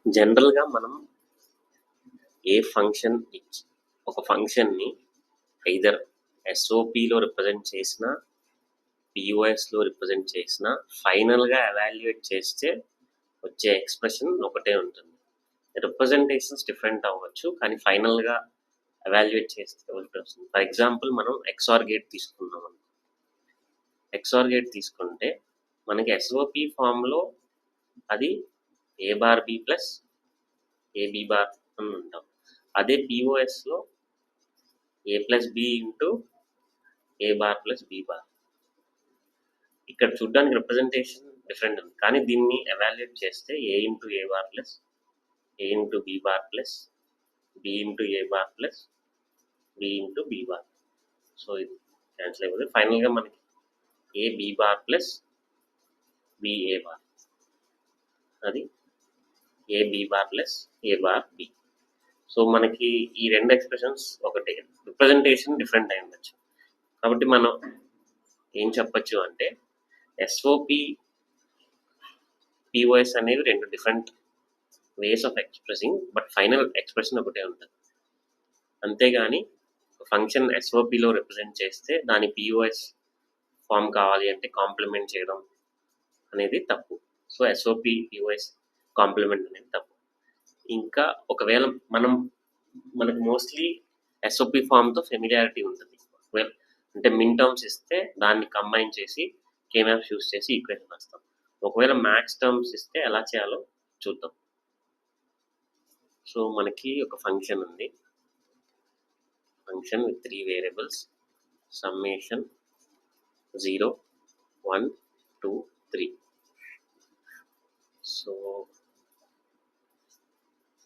జనరల్గా మనం ఏ ఫంక్షన్ ఒక ఫంక్షన్ని ఐదర్ ఎస్ఓపిలో రిప్రజెంట్ చేసినా పిఓఎస్లో రిప్రజెంట్ చేసినా ఫైనల్గా ఎవాల్యుయేట్ చేస్తే వచ్చే ఎక్స్ప్రెషన్ ఒకటే ఉంటుంది. రిప్రజెంటేషన్స్ డిఫరెంట్ అవ్వచ్చు కానీ ఫైనల్గా ఎవాల్యుయేట్ చేస్తే ఒకటే వస్తుంది. ఫర్ ఎగ్జాంపుల్ మనం XOR గేట్ తీసుకున్నాం. XOR గేట్ తీసుకుంటే మనకి ఎస్ఓపి ఫామ్లో అది A bar B plus AB bar అని ఉంటాం. అదే పిఓఎస్లో A plus B into A bar plus B bar. ఇక్కడ చూడడానికి రిప్రజెంటేషన్ డిఫరెంట్ ఉంది కానీ దీన్ని ఎవాల్యుయేట్ చేస్తే A into A bar plus A into B bar plus B into A bar plus B into B bar. So ఇది cancel అయిపోతుంది. ఫైనల్గా మనకి ఏ B bar plus B A bar, అది A B bar plus A bar B. So మనకి ఈ రెండు expressions ఒకటే, representation different అయి ఉండొచ్చు. కాబట్టి మనం ఏం చెప్పచ్చు అంటే ఎస్ఓపి పిఓఎస్ అనేవి రెండు different ways of expressing but final expression ఒకటే ఉంటుంది. అంతేగాని ఫంక్షన్ ఎస్ఓపిలో రిప్రజెంట్ చేస్తే దాని పిఓఎస్ ఫామ్ కావాలి అంటే కాంప్లిమెంట్ చేయడం అనేది తప్పు. సో ఎస్ఓపి పిఓఎస్ కాంప్లిమెంట్ అనేది తప్పు. ఇంకా ఒకవేళ మనకు మోస్ట్లీ ఎస్ఓపి ఫామ్తో ఫెమిలియారిటీ ఉంటుంది. అంటే మిన్ టర్మ్స్ ఇస్తే దాన్ని కంబైన్ చేసి కేమ్యాప్స్ యూస్ చేసి ఈక్వేషన్ రాస్తాం. ఒకవేళ మ్యాక్స్ టర్మ్స్ ఇస్తే ఎలా చేయాలో చూద్దాం. సో మనకి ఒక ఫంక్షన్ ఉంది, function with 3 variables summation 0 1 2 3. So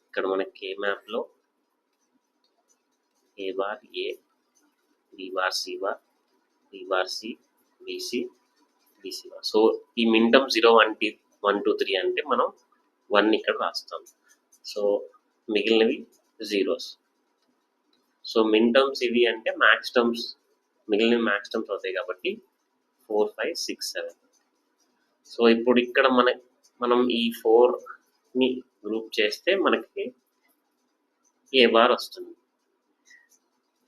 ఇక్కడ మనకి కేమ్యాప్లో A bar A, B bar C bar, B bar C, BC, BC bar. So ఈ మిన్ టర్మ్ 0 1 2 3 అంటే మనం 1 ఇక్కడ రాస్తాం. సో మిగిలినవి జీరోస్. సో మిన్ టర్మ్స్ ఇవి అంటే మ్యాక్స్ టర్మ్స్, మిగిలిన మ్యాక్స్ టర్మ్స్ అవుతాయి కాబట్టి 4 5 6 7. సో ఇప్పుడు ఇక్కడ మనం ఈ 4ని గ్రూప్ చేస్తే మనకి ఏ బార్ వస్తుంది,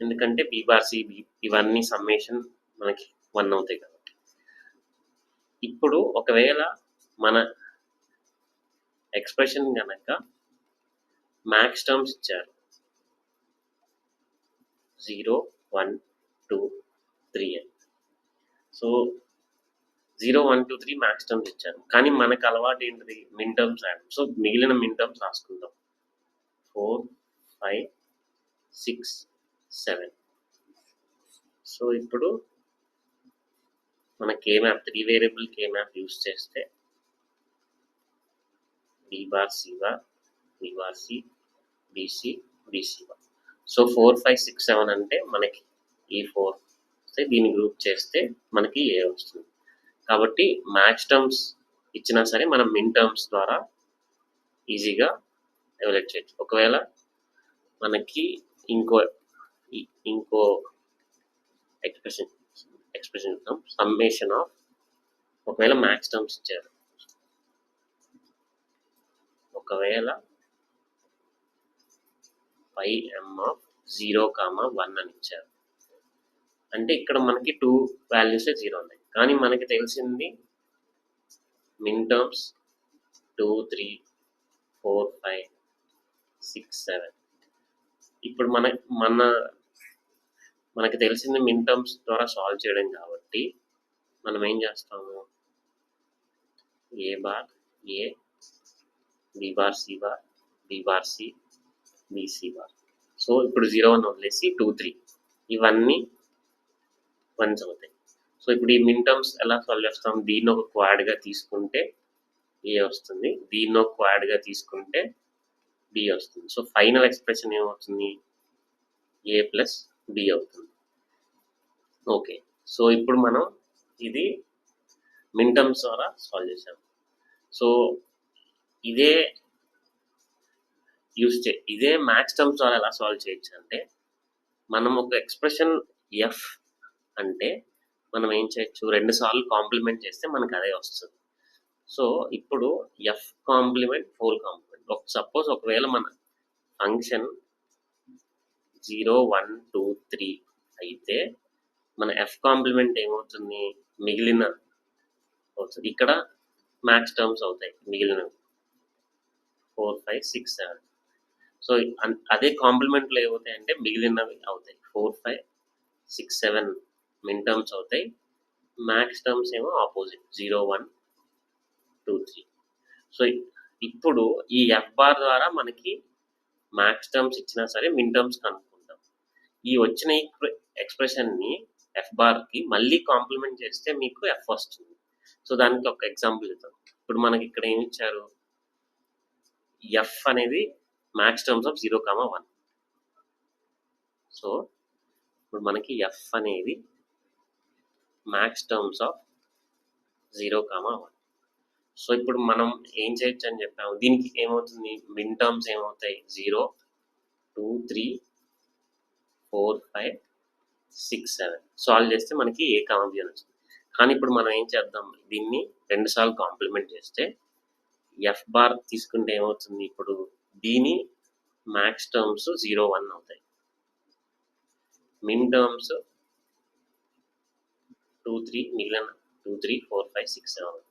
ఎందుకంటే బి బార్ సి బి ఇవన్నీ సమ్మేషన్ మనకి 1 అవుతాయి కాబట్టి. ఇప్పుడు ఒకవేళ మన ఎక్స్ప్రెషన్ కనుక మ్యాక్స్ టర్మ్స్ ఇచ్చారు 0 1 2 3 అని. సో 0 1 2 3 మ్యాక్స్ టర్మ్స్ ఇచ్చారు కానీ మనకు అలవాటు ఏంటిది మిన్ టర్మ్స్ రాయడం. సో మిగిలిన మిన్ టర్మ్స్ రాసుకుందాం 4 5 6 7. సో ఇప్పుడు మన కేమ్యాప్ 3 వేరియబుల్ కేమ్యాప్ యూస్ చేస్తే B bar C bar, B bar C, BC, BC bar. So 4 5 6 7 అంటే మనకి ఈ 4 దీన్ని గ్రూప్ చేస్తే మనకి ఏ వస్తుంది. కాబట్టి మ్యాక్స్ టర్మ్స్ ఇచ్చినా సరే మనం మిన్ టర్మ్స్ ద్వారా ఈజీగా ఎవాల్యుయేట్ చేయొచ్చు. ఒకవేళ మనకి ఇంకో ఎక్స్ప్రెషన్ సమ్మేషన్ ఆఫ్, ఒకవేళ మ్యాక్స్ టర్మ్స్ ఇచ్చారు, ఒకవేళ పై m ఆఫ్ 0 1 అని ఇచ్చారు అంటే ఇక్కడ మనకి 2 వాల్యూస్ 0 ఉన్నాయి కానీ మనకి తెలిసింది మిన్ టర్మ్స్ 2 3 4 5 6 7. ఇప్పుడు మనకి తెలిసింది మిన్ టర్మ్స్ ద్వారా సాల్వ్ చేయడం కాబట్టి మనం ఏం చేస్తాము, A bar A, B bar C bar, B bar C, BC bar. So ఇప్పుడు 0 1 వదిలేసి 2 3 ఇవన్నీ 1s అవుతాయి. సో ఇప్పుడు ఈ మిన్ టర్మ్స్ ఎలా సాల్వ్ చేస్తాం, దీన్ని ఒక క్వాడ్గా తీసుకుంటే ఏ వస్తుంది, దీన్ని ఒక క్వాడ్గా తీసుకుంటే బి వస్తుంది. సో ఫైనల్ ఎక్స్ప్రెషన్ ఏమవుతుంది, ఏ ప్లస్ బి అవుతుంది. ఓకే, సో ఇప్పుడు మనం ఇది మిన్ టర్మ్స్ ద్వారా సాల్వ్ చేసాం. సో ఇదే మ్యాక్స్ టర్మ్స్ ద్వారా ఎలా సాల్వ్ చేయొచ్చు అంటే మనం ఒక ఎక్స్ప్రెషన్ ఎఫ్ అంటే మనం ఏం చేయొచ్చు, 2 సార్లు కాంప్లిమెంట్ చేస్తే మనకు అదే వస్తుంది. సో ఇప్పుడు ఎఫ్ కాంప్లిమెంట్ 4 కాంప్లిమెంట్ సపోజ్ ఒకవేళ మన ఫంక్షన్ 0 1 2 3 అయితే మన ఎఫ్ కాంప్లిమెంట్ ఏమవుతుంది, మిగిలిన అవుతుంది. ఇక్కడ మ్యాక్స్ టర్మ్స్ అవుతాయి మిగిలినవి 4 5 6 7. సో అదే కాంప్లిమెంట్లో ఏమవుతాయి అంటే మిగిలినవి అవుతాయి 4 5 6 7 మిన్ టర్మ్స్ అవుతాయి. మ్యాక్స్ టర్మ్స్ ఏమో ఆపోజిట్ 0 1 2 3. సో ఇప్పుడు ఈ ఎఫ్ బార్ ద్వారా మనకి మ్యాక్స్ టర్మ్స్ ఇచ్చినా సరే మిన్ టర్మ్స్ కనుక్కుంటాం. ఈ వచ్చిన ఎక్స్ప్రెషన్ని ఎఫ్ బార్కి మళ్ళీ కాంప్లిమెంట్ చేస్తే మీకు ఎఫ్ వస్తుంది. సో దానికి ఒక ఎగ్జాంపుల్ ఇద్దాం. ఇప్పుడు మనకి ఇక్కడ ఏమి ఇచ్చారు, ఎఫ్ అనేది మ్యాక్స్ టర్మ్స్ ఆఫ్ 0 1. సో ఇప్పుడు మనకి ఎఫ్ అనేది మ్యాక్స్ టర్మ్స్ ఆఫ్ 0 1. సో ఇప్పుడు మనం ఏం చేయొచ్చు అని చెప్పాము, దీనికి ఏమవుతుంది, మిన్ టర్మ్స్ ఏమవుతాయి 0 2 3 4 5 6 7. సాల్వ్ చేస్తే మనకి ఏ కామా బి అని వచ్చింది. కానీ ఇప్పుడు మనం ఏం చేద్దాం, దీన్ని 2 సార్లు కాంప్లిమెంట్ చేస్తే ఎఫ్ బార్ తీసుకుంటే ఏమవుతుంది, ఇప్పుడు దీని మ్యాక్స్ టర్మ్స్ 0 1 అవుతాయి, మిన్ టర్మ్స్ 2 3, మిగిలిన 2 3 4 5 6 7 అవుతాయి.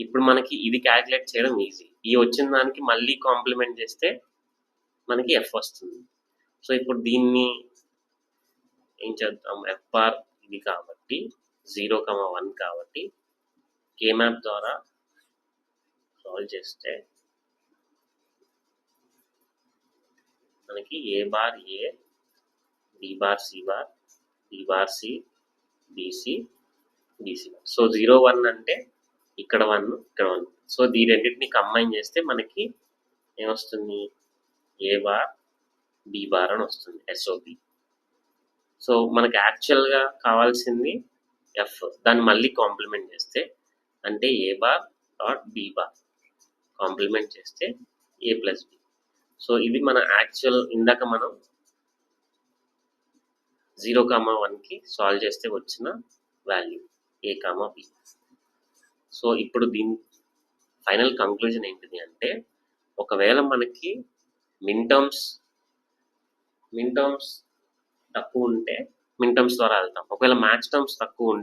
ఇప్పుడు మనకి ఇది క్యాలిక్యులేట్ చేయడం ఈజీ. ఈ వచ్చిన దానికి మళ్ళీ కాంప్లిమెంట్ చేస్తే మనకి ఎఫ్ వస్తుంది. సో ఇప్పుడు దీన్ని ఏం చేద్దాం, ఎఫ్ బార్ ఇది కాబట్టి 0 1 కాబట్టి కే మ్యాప్ ద్వారా సాల్వ్ చేస్తే మనకి A bar A, B bar C bar, B bar C, BC, BC bar. So 0 1 అంటే ఇక్కడ 1 ఇక్కడ 1. సో ఈ రెండింటిని కంబైన్ చేస్తే మనకి ఏమొస్తుంది, ఏ బార్ బి బార్ అని వస్తుంది, ఎస్ఓపి. సో మనకి యాక్చువల్గా కావాల్సింది ఎఫ్, దాన్ని మళ్ళీ కాంప్లిమెంట్ చేస్తే అంటే A bar dot B bar complement చేస్తే ఏ ప్లస్ బి. సో ఇది మన యాక్చువల్ ఇందాక మనం 0 1కి సాల్వ్ చేస్తే వచ్చిన వాల్యూ ఏ బి. సో ఇప్పుడు దీని ఫైనల్ కంక్లూజన్ ఏంటిది అంటే, ఒకవేళ మనకి మిన్ టర్మ్స్ తక్కువ ఉంటే మిన్ టర్మ్స్ ద్వారా వెళ్తాం. ఒకవేళ మ్యాక్స్ టర్మ్స్ తక్కువ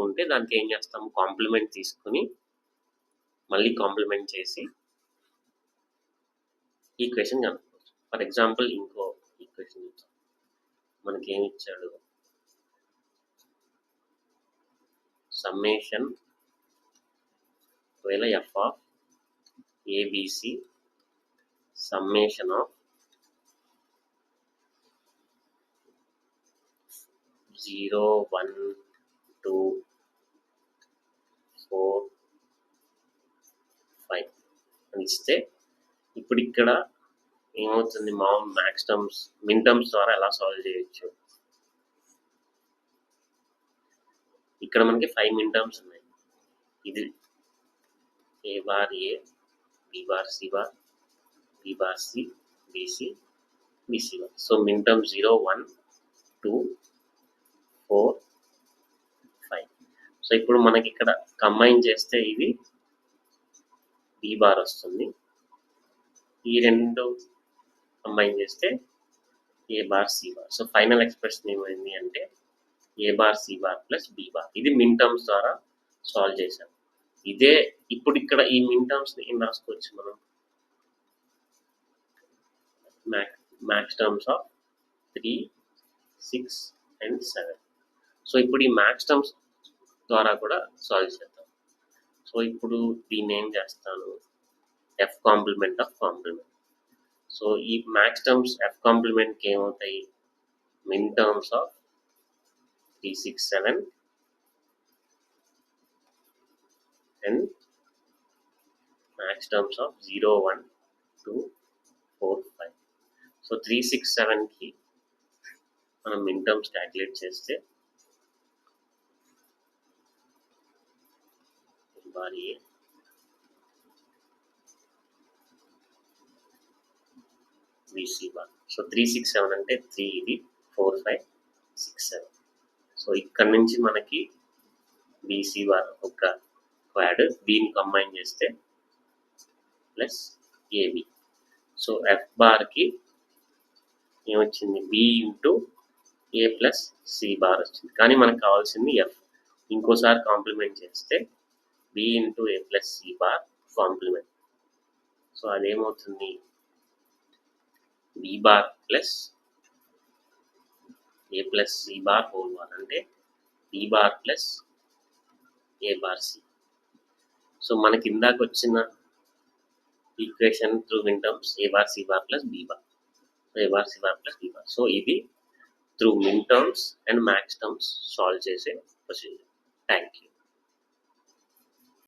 ఉంటే దానికి ఏం చేస్తాం, కాంప్లిమెంట్ తీసుకుని మళ్ళీ కాంప్లిమెంట్ చేసి ఈక్వేషన్ కనుక్కోవచ్చు. ఫర్ ఎగ్జాంపుల్ ఇంకో ఈక్వేషన్ ఇచ్చాం, మనకి ఏమి ఇచ్చాడు, సమ్మేషన్ ఒకవేళ F of ABC summation of 0 1 2 4 5 అని ఇస్తే ఇప్పుడు ఇక్కడ ఏమవుతుంది, మామూలు మ్యాక్స్ టర్మ్స్ మిన్ టర్మ్స్ ద్వారా ఎలా సాల్వ్ చేయొచ్చు. ఇక్కడ మనకి 5 మిన్ టర్మ్స్ ఉన్నాయి. ఇది A bar A, B bar C bar, B bar C, BC, BC bar. So min term 0 1 2 4 5. So ఇప్పుడు మనకి ఇక్కడ కంబైన్ చేస్తే ఇది బి బార్ వస్తుంది, ఈ రెండు కంబైన్ చేస్తే A bar C bar. So final expression ఏమైంది అంటే A bar C bar plus B bar. ఇది మిన్ టర్మ్స్ ద్వారా సాల్వ్ చేశాం. ఇదే ఇప్పుడు ఇక్కడ ఈ మిన్ టర్మ్స్ ఏం రాసుకోవచ్చు మనం, max terms of 3 6 and 7. So ఇప్పుడు ఈ మ్యాక్స్ టర్మ్స్ ద్వారా కూడా సాల్వ్ చేద్దాం. సో ఇప్పుడు దీన్ని ఏం చేస్తాను, F complement of complement. So ఈ మ్యాక్స్ టర్మ్స్ ఎఫ్ కాంప్లిమెంట్కి ఏమవుతాయి, min terms of 3 6 7 and max terms of 0 1 2 4 5. So 3 6 7కి మనం మిన్ టర్మ్స్ క్యాల్కులేట్ చేస్తే bar A, BC bar. So 3 6 7 అంటే 3, ఇది 4 5 6 7. సో ఇక్కడ నుంచి మనకి బిసి బార్ ఒక క్వాడ్, దీన్ని కంబైన్ చేస్తే ప్లస్ ఏబి. సో ఎఫ్ బార్కి ఏమొచ్చింది, B into A plus C bar వచ్చింది. కానీ మనకు కావాల్సింది ఎఫ్. ఇంకోసారి కాంప్లిమెంట్ చేస్తే B into A plus C bar complement. So అదేమవుతుంది, B bar plus A plus C bar whole bar అంటే B bar plus A bar C. So మనకి ఇందాక వచ్చిన equation through min terms A bar C bar plus B bar, A bar C bar plus B bar. So ఇది through min terms and max terms solve చేసే procedure. Thank you.